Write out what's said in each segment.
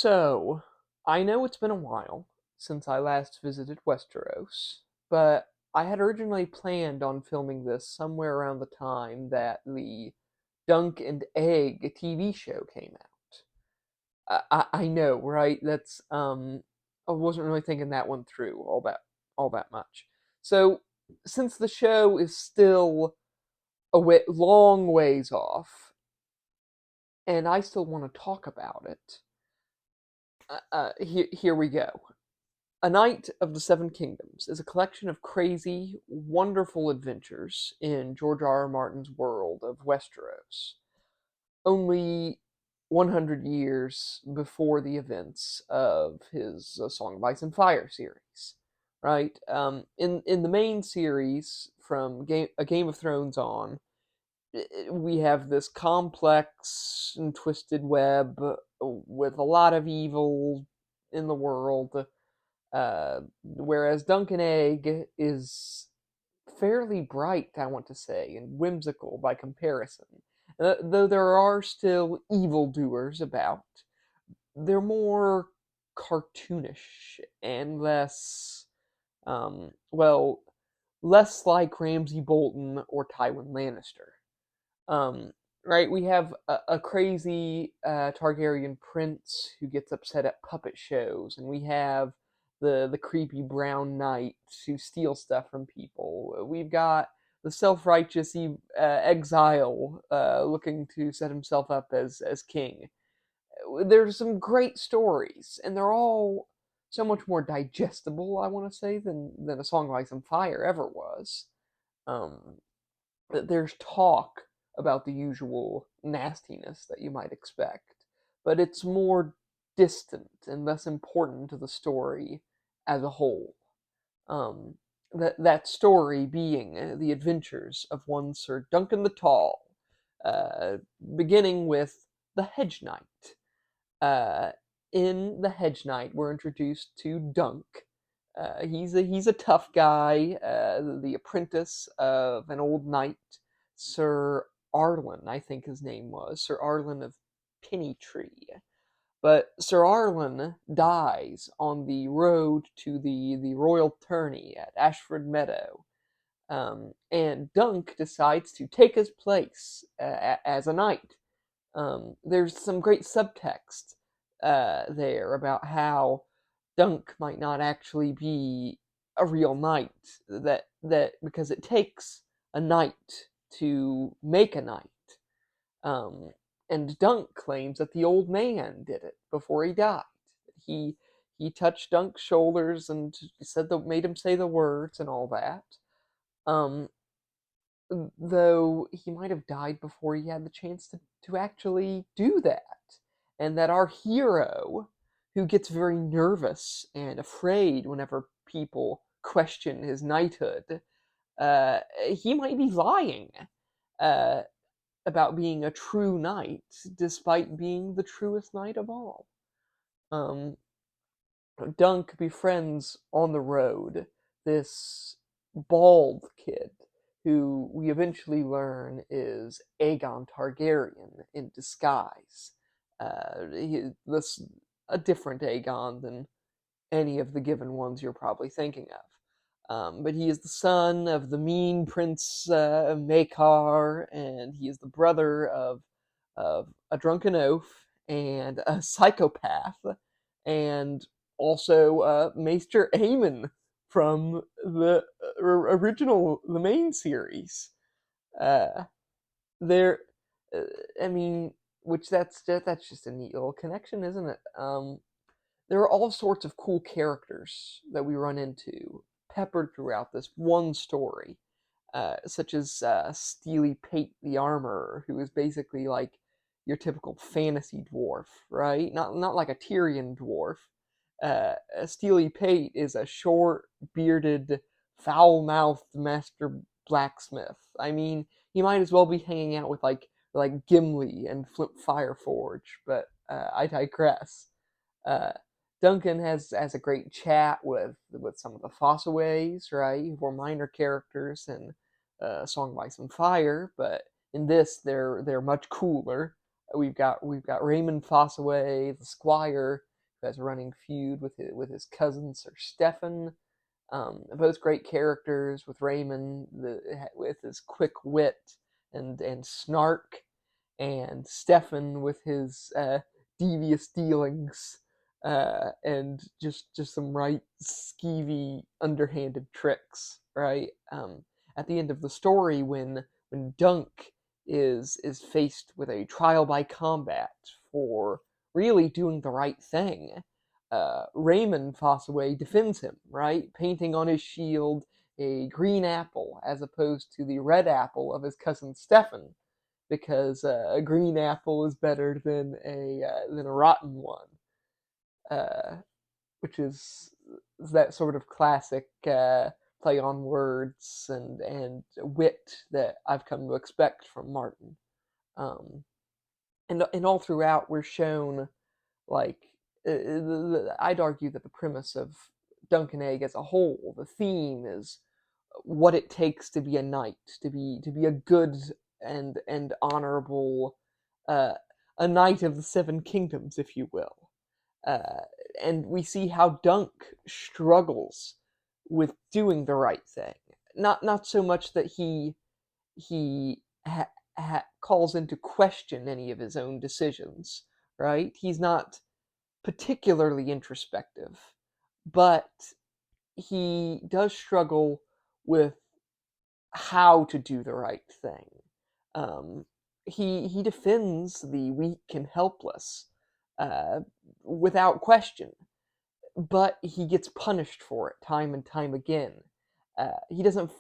So, I know it's been a while since I last visited Westeros, but I had originally planned on filming this somewhere around the time that the Dunk and Egg TV show came out. I know, right? I wasn't really thinking that one through all that much. So, since the show is still long ways off, and I still want to talk about it, here we go. A Knight of the Seven Kingdoms is a collection of crazy, wonderful adventures in George R. R. Martin's world of Westeros, only 100 years before the events of his Song of Ice and Fire series. Right? In the main series, from A Game of Thrones on, we have this complex and twisted web with a lot of evil in the world, whereas Duncan Egg is fairly bright, I want to say, and whimsical by comparison. Though there are still evildoers about, they're more cartoonish and well, less like Ramsay Bolton or Tywin Lannister. Um, right, we have a crazy Targaryen prince who gets upset at puppet shows, and we have the creepy brown knight who steals stuff from people. We've got the self-righteous exile looking to set himself up as king. There's some great stories, and they're all so much more digestible, I want to say, than A Song of Ice and Fire ever was. Um, there's talk about the usual nastiness that you might expect, but it's more distant and less important to the story as a whole. Um, that story being the adventures of one Sir Duncan the Tall, uh, beginning with the Hedge Knight. Uh, in the Hedge Knight, we're introduced to Dunk. He's a tough guy, the apprentice of an old knight, Sir Arlen, I think his name was Sir Arlen of Pennytree. But Sir Arlen dies on the road to the royal tourney at Ashford Meadow, and Dunk decides to take his place as a knight. There's some great subtext there about how Dunk might not actually be a real knight. That because it takes a knight to make a knight. Um, and Dunk claims that the old man did it before he died. He he touched Dunk's shoulders and made him say the words and all that. Um, though he might have died before he had the chance to actually do that. And that our hero, who gets very nervous and afraid whenever people question his knighthood, he might be lying uh, about being a true knight, despite being the truest knight of all. Um, Dunk befriends on the road this bald kid who we eventually learn is Aegon Targaryen in disguise. This a different Aegon than any of the given ones you're probably thinking of. But he is the son of the mean Prince Maekar, and he is the brother of a drunken oaf and a psychopath, and also Maester Aemon from the the main series. Uh, there, uh, I mean, which that's just a neat little connection, isn't it? There are all sorts of cool characters that we run into peppered throughout this one story, such as Steely Pate the Armorer, who is basically like your typical fantasy dwarf, right? Not like a Tyrion dwarf. Steely Pate is a short, bearded, foul-mouthed master blacksmith. I mean, he might as well be hanging out with like Gimli and Flint Fireforge, but I digress. Uh, Duncan has a great chat with some of the Fossaways, right? Who were minor characters in Song of Ice and Fire, but in this they're much cooler. We've got Raymond Fossaway, the Squire, who has a running feud with his cousin Sir Stefan. Both great characters, with Raymond with his quick wit and snark, and Stefan with his devious dealings and just some right skeevy, underhanded tricks. Right at the end of the story, when Dunk is faced with a trial by combat for really doing the right thing, Raymond Fossaway defends him, right? Painting on his shield a green apple as opposed to the red apple of his cousin Stefan, because a green apple is better than a rotten one, uh, which is that sort of classic play on words and wit that I've come to expect from Martin. Um, and all throughout, we're shown like I'd argue that the premise of Duncan Egg as a whole, the theme is what it takes to be a knight, to be a good and honorable, uh, a knight of the Seven Kingdoms, if you will. Uh, and we see how Dunk struggles with doing the right thing. Not so much that he calls into question any of his own decisions, right? He's not particularly introspective, but he does struggle with how to do the right thing. Um, he defends the weak and helpless uh, without question, but he gets punished for it time and time again. He doesn't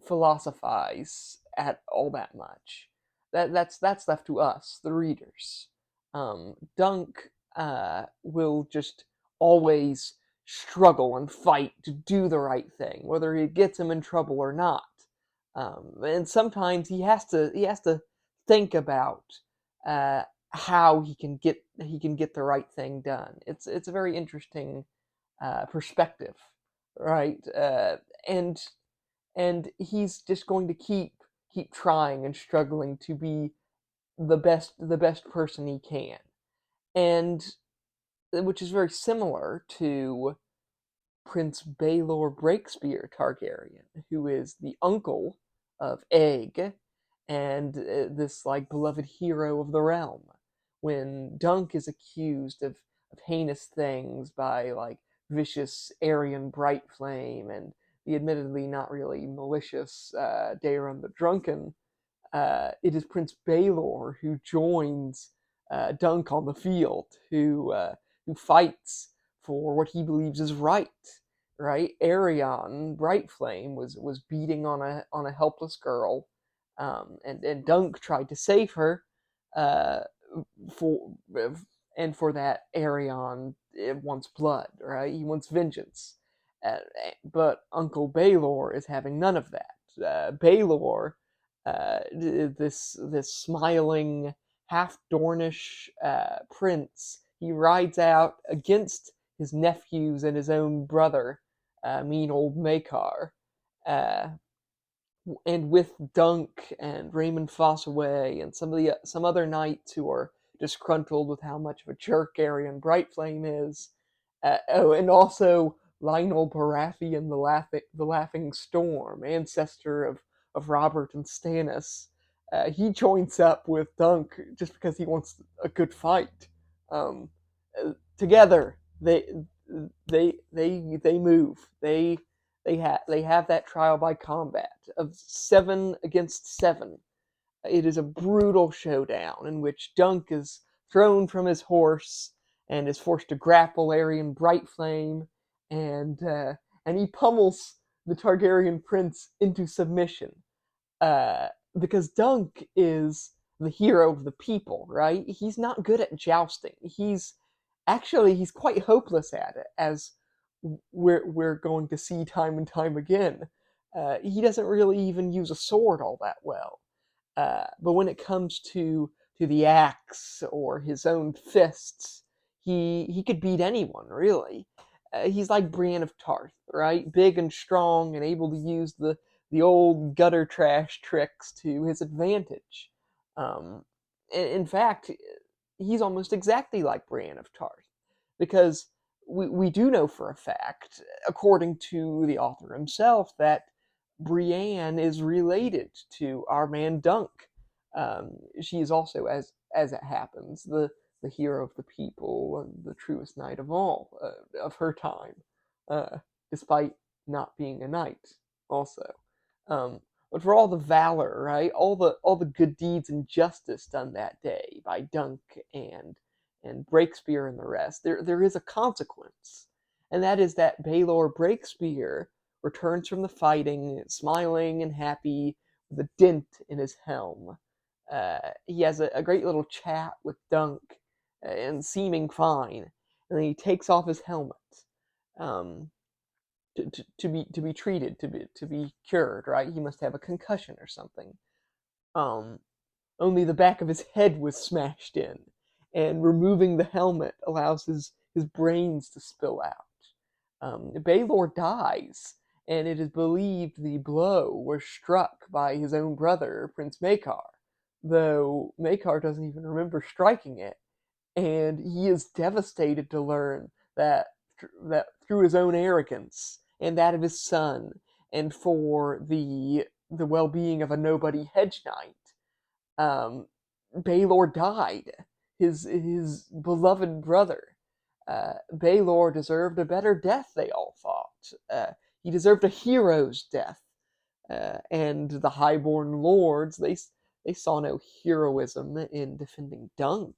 philosophize at all that much. That's left to us, the readers. Dunk will just always struggle and fight to do the right thing, whether it gets him in trouble or not. And sometimes he has to think about uh, how he can get the right thing done. It's a very interesting perspective, right? And and he's just going to keep trying and struggling to be the best person he can, and which is very similar to Prince Baelor Breakspear Targaryen, who is the uncle of Egg and this like beloved hero of the realm. When Dunk is accused of heinous things by like vicious Aryan Brightflame and the admittedly not really malicious Daeron the Drunken, it is Prince Baelor who joins Dunk on the field, who fights for what he believes is right. Right, Arion Brightflame was beating on a helpless girl, and Dunk tried to save her, uh, for and for that Arion wants blood. Right, he wants vengeance, uh, but Uncle Baelor is having none of that. Baelor, this smiling half Dornish prince, he rides out against his nephews and his own brother, mean old Makar, uh, and with Dunk and Raymond Fossaway and some other knights who are disgruntled with how much of a jerk Arian Brightflame is. Oh, and also Lionel Baratheon, the Laughing Storm, ancestor of Robert and Stannis. He joins up with Dunk just because he wants a good fight. Um, Together, they move. They have that trial by combat of 7 against 7. It is a brutal showdown in which Dunk is thrown from his horse and is forced to grapple Aryan Brightflame, and he pummels the Targaryen prince into submission. Uh, because Dunk is the hero of the people, right? He's not good at jousting. He's quite hopeless at it, as we're going to see time and time again. He doesn't really even use a sword all that well. But when it comes to the axe or his own fists, he could beat anyone really. He's like Brienne of Tarth, right? Big and strong and able to use the old gutter trash tricks to his advantage. In fact, he's almost exactly like Brienne of Tarth, because we do know for a fact, according to the author himself, that Brienne is related to our man Dunk. She is also, as it happens, the hero of the people, and the truest knight of all of her time, uh, despite not being a knight. Also, um, but for all the valor, right, all the good deeds and justice done that day by Dunk and Breakspear and the rest, there is a consequence, and that is that Baelor Breakspear returns from the fighting, smiling and happy, with a dint in his helm. He has a great little chat with Dunk, and seeming fine, and then he takes off his helmet, um, to be treated, to be cured. Right? He must have a concussion or something. Um, Only the back of his head was smashed in, and removing the helmet allows his brains to spill out. Baelor dies, and it is believed the blow was struck by his own brother, Prince Maekar, though Maekar doesn't even remember striking it, and he is devastated to learn that through his own arrogance and that of his son, and for the well-being of a nobody Hedge Knight, um, Baelor died. His beloved brother. Baelor deserved a better death, they all thought. He deserved a hero's death. And the highborn lords, they saw no heroism in defending Dunk.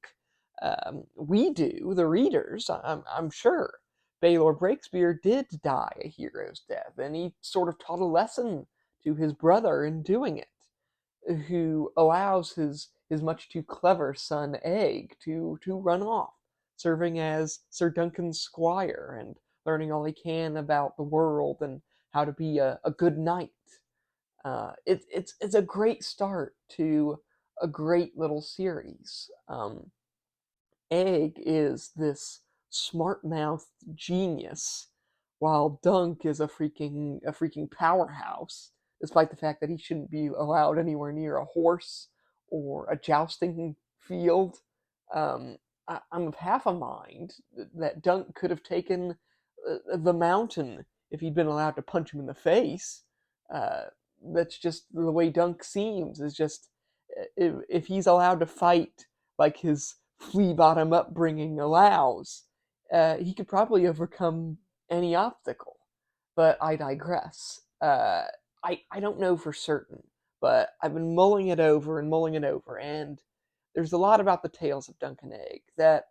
We do, the readers, I'm sure. Baelor Breakspear did die a hero's death, and he sort of taught a lesson to his brother in doing it, who allows his much too clever son Egg to run off, serving as Sir Duncan's squire and learning all he can about the world and how to be a good knight. It's a great start to a great little series. Egg is this smart-mouthed genius, while Dunk is a freaking powerhouse, despite the fact that he shouldn't be allowed anywhere near a horse or a jousting field. I'm of half a mind that Dunk could have taken the mountain if he'd been allowed to punch him in the face. Uh, that's just the way Dunk seems. Is just if he's allowed to fight like his flea bottom upbringing allows, he could probably overcome any obstacle. But I digress. I don't know for certain, but I've been mulling it over and mulling it over, and there's a lot about the tales of Dunk and Egg that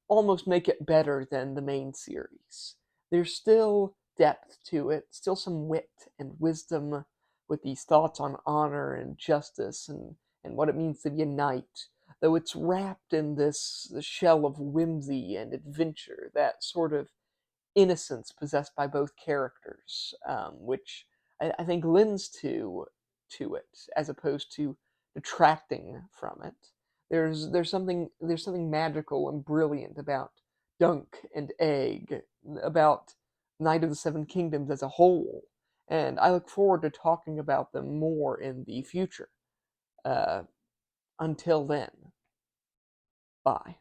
almost make it better than the main series. There's still depth to it, still some wit and wisdom with these thoughts on honor and justice and what it means to be a knight, though it's wrapped in this shell of whimsy and adventure, that sort of innocence possessed by both characters, which I think lends to it as opposed to detracting from it. There's something magical and brilliant about Dunk and Egg, about Knight of the Seven Kingdoms as a whole, and I look forward to talking about them more in the future. Uh, until then, bye.